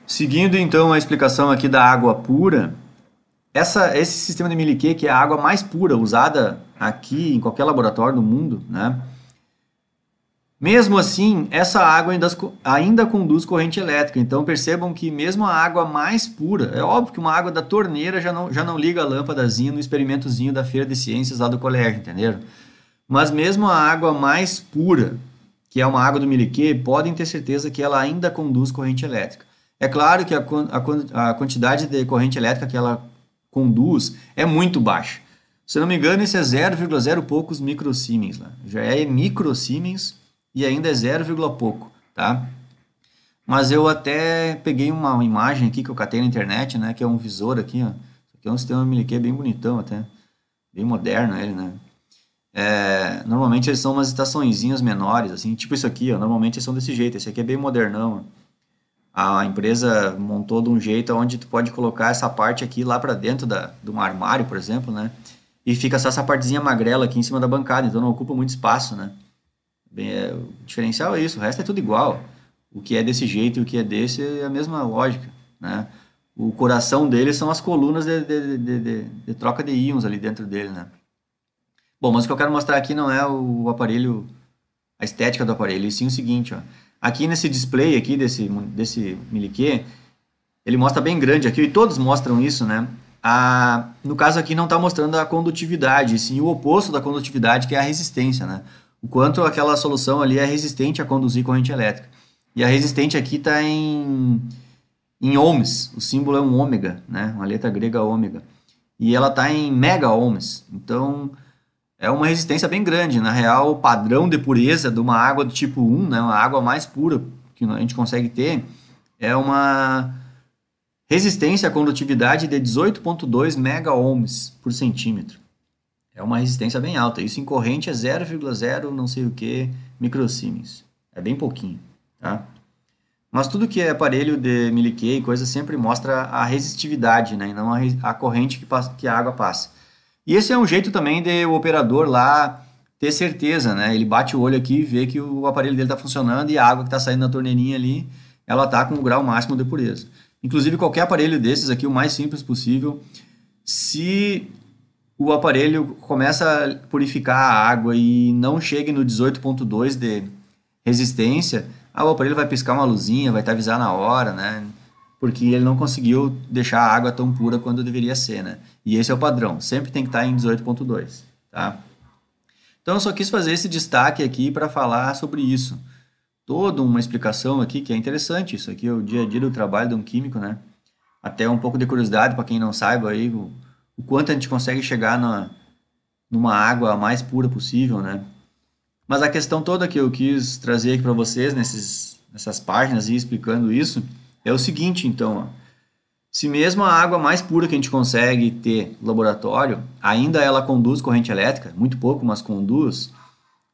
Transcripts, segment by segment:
Seguindo então a explicação aqui da água pura, esse sistema de Milikey, que é a água mais pura usada aqui em qualquer laboratório do mundo, né? Mesmo assim, essa água ainda conduz corrente elétrica. Então percebam que mesmo a água mais pura, é óbvio que uma água da torneira já não liga a lâmpadazinha no experimentozinho da feira de ciências lá do colégio, entenderam? Mas mesmo a água mais pura, que é uma água do Milikey, podem ter certeza que ela ainda conduz corrente elétrica. É claro que a quantidade de corrente elétrica que ela conduz é muito baixa. Se eu não me engano, isso é 0,0 poucos microsiemens lá. Já é microsiemens e ainda é 0, pouco, tá? Mas eu até peguei uma imagem aqui que eu catei na internet, né? Que é um visor aqui, ó. Isso aqui é um sistema Milikey bem bonitão até. Bem moderno ele, né? Normalmente eles são umas estaçõezinhas menores, assim, tipo isso aqui, ó. Normalmente eles são desse jeito. Esse aqui é bem modernão, ó. A empresa montou de um jeito onde tu pode colocar essa parte aqui lá para dentro de um armário, por exemplo, né? E fica só essa partezinha magrela aqui em cima da bancada, então não ocupa muito espaço, né? O diferencial é isso, o resto é tudo igual. O que é desse jeito e o que é desse é a mesma lógica, né? O coração dele são as colunas de troca de íons ali dentro dele, né? Bom, mas o que eu quero mostrar aqui não é o aparelho, a estética do aparelho, e sim o seguinte, ó. Aqui nesse display aqui desse Milikey, ele mostra bem grande aqui, e todos mostram isso, né? No caso aqui não está mostrando a condutividade, e sim o oposto da condutividade, que é a resistência, né? O quanto aquela solução ali é resistente a conduzir corrente elétrica. E a resistente aqui está em ohms, o símbolo é um ômega, né? Uma letra grega ômega. E ela está em mega ohms, então é uma resistência bem grande. Na real, o padrão de pureza de uma água do tipo 1, né, uma água mais pura que a gente consegue ter, é uma resistência à condutividade de 18,2 mega ohms por centímetro. É uma resistência bem alta. Isso em corrente é 0,0 não sei o que microsiemens. É bem pouquinho, tá? Mas tudo que é aparelho de Milikey, coisa sempre mostra a resistividade, né, e não a corrente que a água passa. E esse é um jeito também de o operador lá ter certeza, né? Ele bate o olho aqui e vê que o aparelho dele está funcionando e a água que está saindo na torneirinha ali, ela está com o grau máximo de pureza. Inclusive, qualquer aparelho desses aqui, o mais simples possível, se o aparelho começa a purificar a água e não chega no 18,2 de resistência, o aparelho vai piscar uma luzinha, vai te avisar na hora, né? Porque ele não conseguiu deixar a água tão pura quanto deveria ser, né? E esse é o padrão, sempre tem que estar em 18,2, tá? Então eu só quis fazer esse destaque aqui para falar sobre isso. Toda uma explicação aqui que é interessante, isso aqui é o dia a dia do trabalho de um químico, né? Até um pouco de curiosidade para quem não saiba aí o quanto a gente consegue chegar numa água a mais pura possível, né? Mas a questão toda que eu quis trazer aqui para vocês nessas páginas e explicando isso é o seguinte, então, ó. Se mesmo a água mais pura que a gente consegue ter no laboratório, ainda ela conduz corrente elétrica, muito pouco, mas conduz,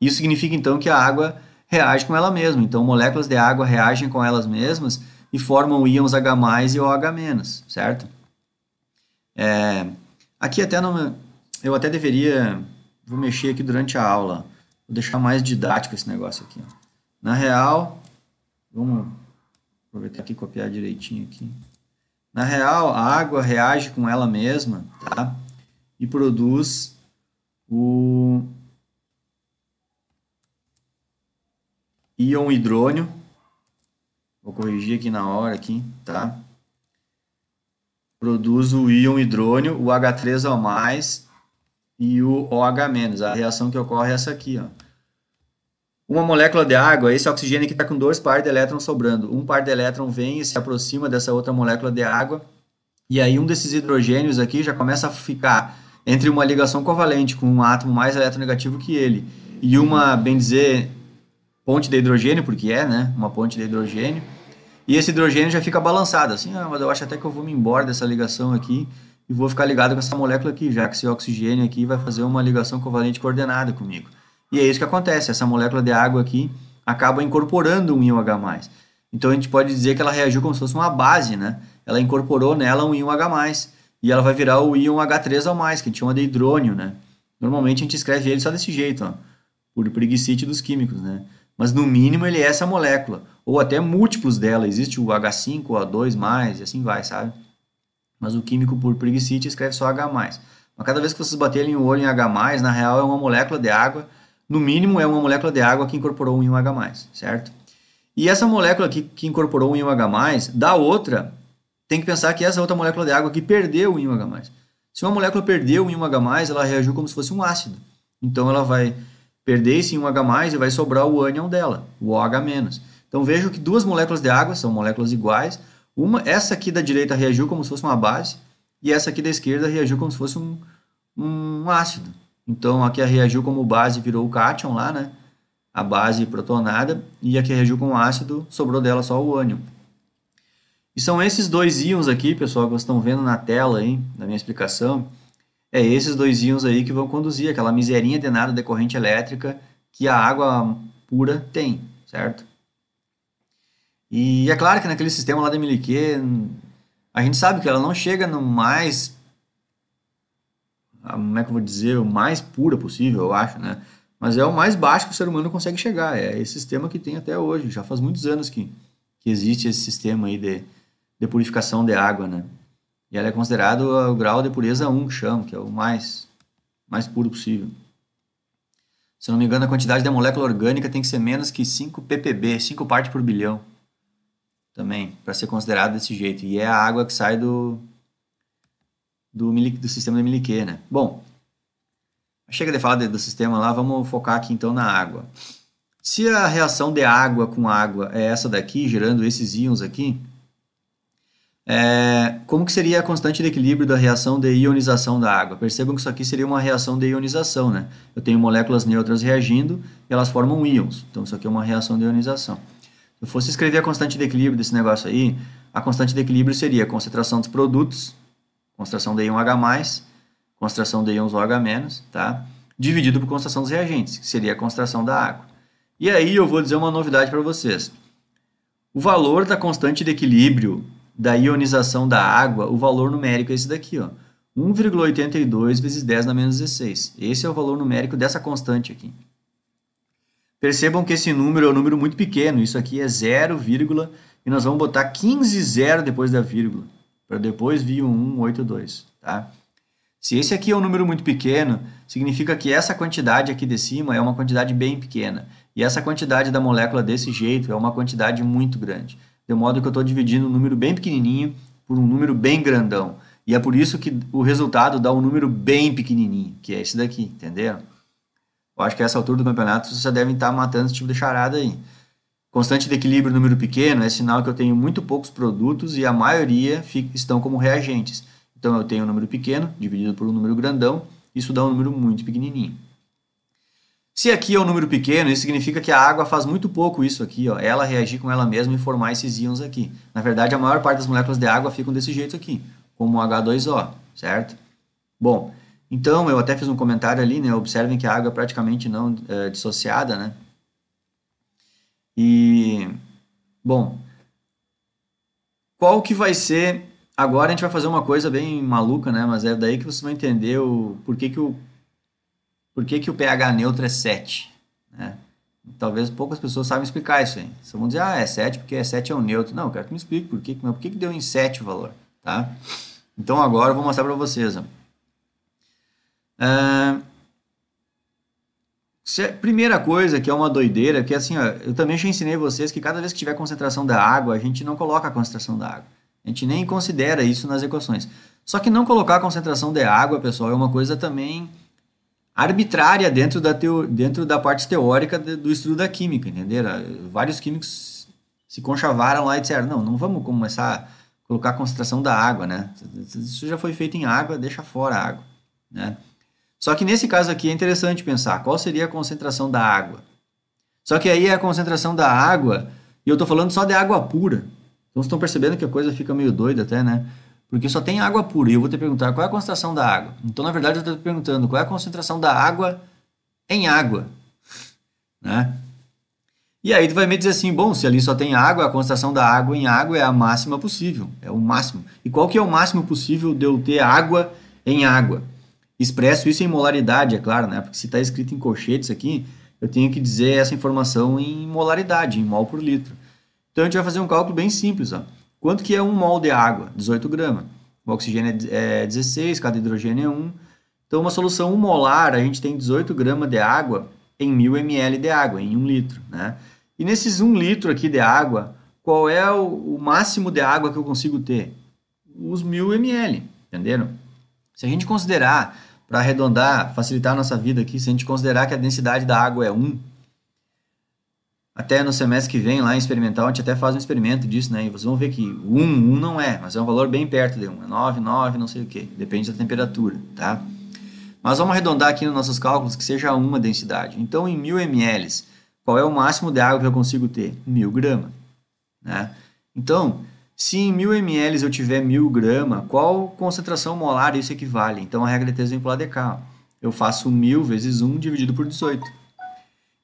isso significa então que a água reage com ela mesma. Então, moléculas de água reagem com elas mesmas e formam íons H+, e OH-, certo? Aqui até não, eu até deveria, vou mexer aqui durante a aula, vou deixar mais didático esse negócio aqui, ó. Na real, vamos aproveitar aqui e copiar direitinho aqui. Na real, a água reage com ela mesma, tá? E produz o íon hidrônio. Vou corrigir aqui na hora, aqui, tá? Produz o íon hidrônio, o H3O+, e o OH-. A reação que ocorre é essa aqui, ó. Uma molécula de água, esse oxigênio aqui está com 2 pares de elétrons sobrando. Um par de elétron vem e se aproxima dessa outra molécula de água. E aí um desses hidrogênios aqui já começa a ficar entre uma ligação covalente com um átomo mais eletronegativo que ele. E uma, bem dizer, ponte de hidrogênio, porque é, né? Uma ponte de hidrogênio. E esse hidrogênio já fica balançado, assim, mas eu acho até que eu vou me embora dessa ligação aqui e vou ficar ligado com essa molécula aqui, já que esse oxigênio aqui vai fazer uma ligação covalente coordenada comigo. E é isso que acontece, essa molécula de água aqui acaba incorporando um íon H+. Então a gente pode dizer que ela reagiu como se fosse uma base, né? Ela incorporou nela um íon H+, e ela vai virar o íon H3O+, que a gente chama de hidrônio, né? Normalmente a gente escreve ele só desse jeito, ó, por preguicite dos químicos, né? mas no mínimo ele é essa molécula, ou até múltiplos dela, existe o H5, o A2+, e assim vai, sabe? Mas o químico por preguiça escreve só H+. Mas cada vez que vocês baterem o olho em H+, na real é uma molécula de água, no mínimo é uma molécula de água que incorporou um íon H+, certo? E essa molécula aqui que incorporou um íon H+, da outra, tem que pensar que essa outra molécula de água que perdeu o íon H+. Se uma molécula perdeu o íon H+, ela reagiu como se fosse um ácido. Então ela vai perder esse íon H+, e vai sobrar o ânion dela, o OH-. Então vejam que duas moléculas de água são moléculas iguais. Essa aqui da direita reagiu como se fosse uma base, e essa aqui da esquerda reagiu como se fosse um ácido. Então aqui reagiu como base, virou o cátion lá, né? A base protonada, e aqui reagiu com ácido, sobrou dela só o ânion. E são esses dois íons aqui, pessoal, que vocês estão vendo na tela aí, na minha explicação. É esses dois íons aí que vão conduzir aquela miserinha de nada de corrente elétrica que a água pura tem, certo? E é claro que naquele sistema lá da Milikê, a gente sabe que ela não chega no mais, como é que eu vou dizer, o mais pura possível, eu acho, né? Mas é o mais baixo que o ser humano consegue chegar, é esse sistema que tem até hoje, já faz muitos anos que existe esse sistema aí de purificação de água, né? E ela é considerado o grau de pureza 1, que chama, que é o mais puro possível. Se não me engano, a quantidade da molécula orgânica tem que ser menos que 5 ppb, 5 partes por bilhão, também, para ser considerado desse jeito. E é a água que sai do sistema de Milikê, né? Bom, chega de falar do sistema lá, vamos focar aqui então na água. Se a reação de água com água é essa daqui, gerando esses íons aqui, como que seria a constante de equilíbrio da reação de ionização da água? Percebam que isso aqui seria uma reação de ionização, né? Eu tenho moléculas neutras reagindo e elas formam íons. Então isso aqui é uma reação de ionização. Se eu fosse escrever a constante de equilíbrio desse negócio aí, a constante de equilíbrio seria a concentração dos produtos, concentração de íon H+, concentração de íons OH-, tá? Dividido por concentração dos reagentes, que seria a concentração da água. E aí eu vou dizer uma novidade para vocês. O valor da constante de equilíbrio da ionização da água, o valor numérico é esse daqui, ó, 1,82 vezes 10 na menos 16. Esse é o valor numérico dessa constante aqui. Percebam que esse número é um número muito pequeno, isso aqui é 0, e nós vamos botar 15 zero depois da vírgula, para depois vir o 182, tá? Se esse aqui é um número muito pequeno, significa que essa quantidade aqui de cima é uma quantidade bem pequena. E essa quantidade da molécula desse jeito é uma quantidade muito grande. De modo que eu estou dividindo um número bem pequenininho por um número bem grandão. E é por isso que o resultado dá um número bem pequenininho, que é esse daqui, entenderam? Eu acho que a essa altura do campeonato vocês já devem estar matando esse tipo de charada aí. Constante de equilíbrio número pequeno é sinal que eu tenho muito poucos produtos e a maioria estão como reagentes. Então eu tenho um número pequeno dividido por um número grandão, isso dá um número muito pequenininho. Se aqui é um número pequeno, isso significa que a água faz muito pouco isso aqui, ó, ela reagir com ela mesma e formar esses íons aqui. Na verdade, a maior parte das moléculas de água ficam desse jeito aqui, como o H2O, certo? Bom, então eu até fiz um comentário ali, né? Observem que a água é praticamente não dissociada, né? E, bom, qual que vai ser... Agora a gente vai fazer uma coisa bem maluca, né? Mas é daí que você vai entender por que que o pH neutro é 7, né? Talvez poucas pessoas saibam explicar isso aí. Só vão dizer, é 7 porque 7 é o neutro. Não, eu quero que me explique por que deu em 7 o valor, tá? Então agora eu vou mostrar para vocês, ó. Primeira coisa que é uma doideira, que assim, ó, eu também já ensinei vocês que cada vez que tiver concentração da água, a gente não coloca a concentração da água. A gente nem considera isso nas equações. Só que não colocar a concentração de água, pessoal, é uma coisa também arbitrária dentro da parte teórica do estudo da química, entenderam? Vários químicos se conchavaram lá e disseram, não vamos começar a colocar a concentração da água, né? Isso já foi feito em água, deixa fora a água, né? Só que nesse caso aqui é interessante pensar, qual seria a concentração da água? Só que aí é a concentração da água, e eu estou falando só de água pura. Então vocês estão percebendo que a coisa fica meio doida até, né? Porque só tem água pura, e eu vou te perguntar qual é a concentração da água. Então, na verdade, eu estou te perguntando qual é a concentração da água em água, né? E aí tu vai me dizer assim, bom, se ali só tem água, a concentração da água em água é a máxima possível, é o máximo. E qual que é o máximo possível de eu ter água em água? Expresso isso em molaridade, é claro, né? Porque se está escrito em colchetes aqui, eu tenho que dizer essa informação em molaridade, em mol por litro. Então a gente vai fazer um cálculo bem simples. Ó. Quanto que é 1 mol de água? 18 gramas. O oxigênio é 16, cada hidrogênio é 1. Então uma solução 1 molar, a gente tem 18 gramas de água em 1000 ml de água, em 1 litro. Né? E nesses 1 litro aqui de água, qual é o máximo de água que eu consigo ter? Os 1000 ml, entenderam? Se a gente considerar, para arredondar, facilitar a nossa vida aqui, se a gente considerar que a densidade da água é 1, até no semestre que vem, lá em experimental, a gente até faz um experimento disso, né? E vocês vão ver que 1 não é, mas é um valor bem perto de 1. É 9, 9, não sei o que. Depende da temperatura, tá? Mas vamos arredondar aqui nos nossos cálculos que seja 1 a densidade. Então, em 1000 ml, qual é o máximo de água que eu consigo ter? 1000 gramas, né? Então, se em 1000 ml eu tiver 1000 gramas, qual concentração molar isso equivale? Então, a regra de 3 vem para o lado de cá. Eu faço 1000 vezes 1 dividido por 18.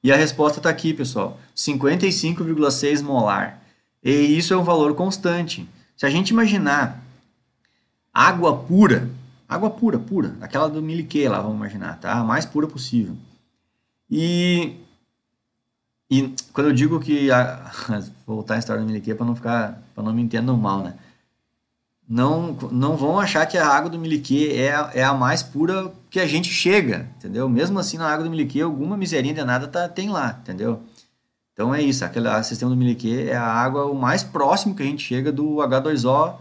E a resposta está aqui, pessoal, 55,6 molar. E isso é um valor constante. Se a gente imaginar água pura, pura, aquela do Miliquê lá, vamos imaginar, tá? A mais pura possível. E quando eu digo que... vou voltar a história do Miliquê para não me entendam mal, né? Não vão achar que a água do Miliquê é a mais pura que a gente chega, entendeu? Mesmo assim, na água do Miliquê, alguma miserinha de nada tem lá, entendeu? Então é isso, aquele sistema do Miliquê é a água o mais próximo que a gente chega do H2O,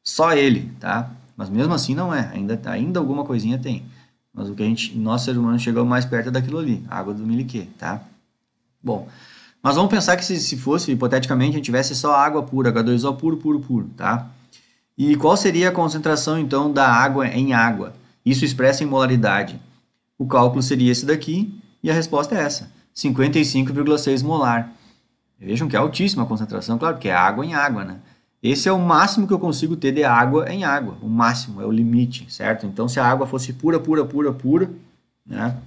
só ele, tá? Mas mesmo assim não é, ainda alguma coisinha tem. Mas o que nós ser humano chegou mais perto é daquilo ali, a água do Miliquê, tá? Bom, mas vamos pensar que se fosse, hipoteticamente, a gente tivesse só água pura, H2O puro, tá? E qual seria a concentração, então, da água em água? Isso expressa em molaridade. O cálculo seria esse daqui, e a resposta é essa, 55,6 molar. Vejam que é altíssima a concentração, claro, porque é água em água, né? Esse é o máximo que eu consigo ter de água em água, o máximo, é o limite, certo? Então, se a água fosse pura, né?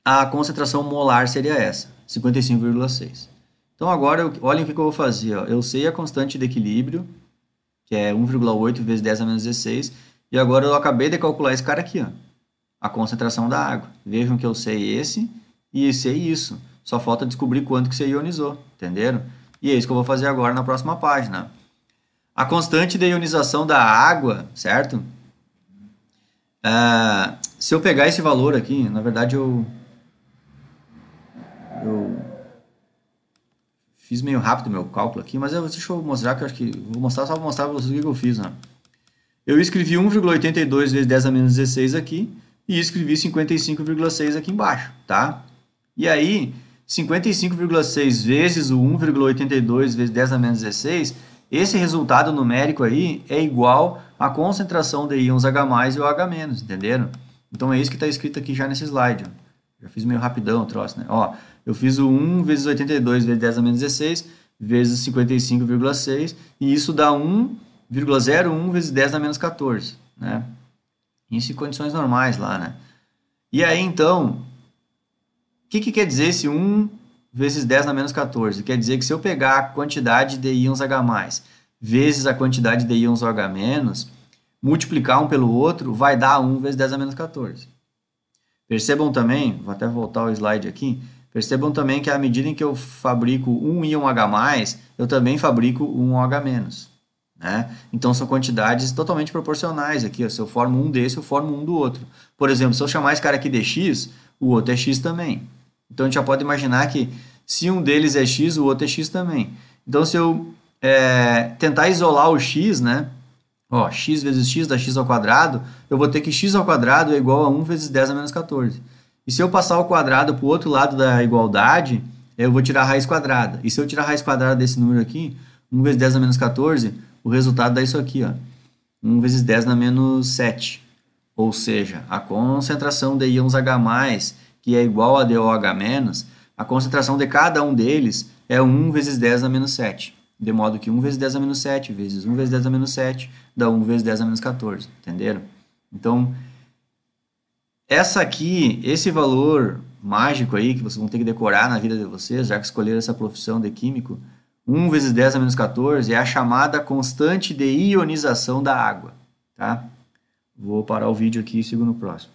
A concentração molar seria essa, 55,6. Então, agora, olhem o que eu vou fazer. Ó. Eu sei a constante de equilíbrio, que é 1,8 vezes 10 a menos 16, e agora eu acabei de calcular esse cara aqui, ó, a concentração da água. Vejam que eu sei esse e sei isso. Só falta descobrir quanto que você ionizou, entenderam? E é isso que eu vou fazer agora na próxima página. A constante de ionização da água, certo? Se eu pegar esse valor aqui, na verdade eu fiz meio rápido o meu cálculo aqui, mas deixa eu mostrar, que eu acho que vou mostrar só para mostrar para vocês o que eu fiz. Né? Eu escrevi 1,82 vezes 10 a menos 16 aqui e escrevi 55,6 aqui embaixo, tá? E aí, 55,6 vezes o 1,82 vezes 10 a menos 16, esse resultado numérico aí é igual à concentração de íons H+, e o H-, entenderam? Então é isso que está escrito aqui já nesse slide. Ó. Já fiz meio rapidão o troço, né? Ó, eu fiz o 1 vezes 82 vezes 10 a menos 16 vezes 55,6 e isso dá 1,01 vezes 10 a menos 14, né? Isso em condições normais lá, né? E aí, então, o que quer dizer esse 1 vezes 10 a menos 14? Quer dizer que se eu pegar a quantidade de íons H+, vezes a quantidade de íons OH-, multiplicar um pelo outro, vai dar 1 vezes 10 a menos 14. Percebam também, vou até voltar o slide aqui, percebam também que à medida em que eu fabrico um íon H+, eu também fabrico um OH-. Né? Então, são quantidades totalmente proporcionais aqui. Ó. Se eu formo um desse, eu formo um do outro. Por exemplo, se eu chamar esse cara aqui de X, o outro é X também. Então, a gente já pode imaginar que se um deles é X, o outro é X também. Então, se eu tentar isolar o X, né? Ó, x vezes x dá x ao quadrado, eu vou ter que x ao quadrado é igual a 1 vezes 10 a menos 14. E se eu passar o quadrado para o outro lado da igualdade, eu vou tirar a raiz quadrada. E se eu tirar a raiz quadrada desse número aqui, 1 vezes 10 a menos 14, o resultado dá isso aqui, ó, 1 vezes 10 na menos 7. Ou seja, a concentração de íons H+, que é igual a de OH-, a concentração de cada um deles é 1 vezes 10 na menos 7. De modo que 1 vezes 10 a menos 7 vezes 1 vezes 10 a menos 7 dá 1 vezes 10 a menos 14, entenderam? Então, esse valor mágico aí, que vocês vão ter que decorar na vida de vocês, já que escolheram essa profissão de químico, 1 vezes 10 a menos 14 é a chamada constante de ionização da água, tá? Vou parar o vídeo aqui e sigo no próximo.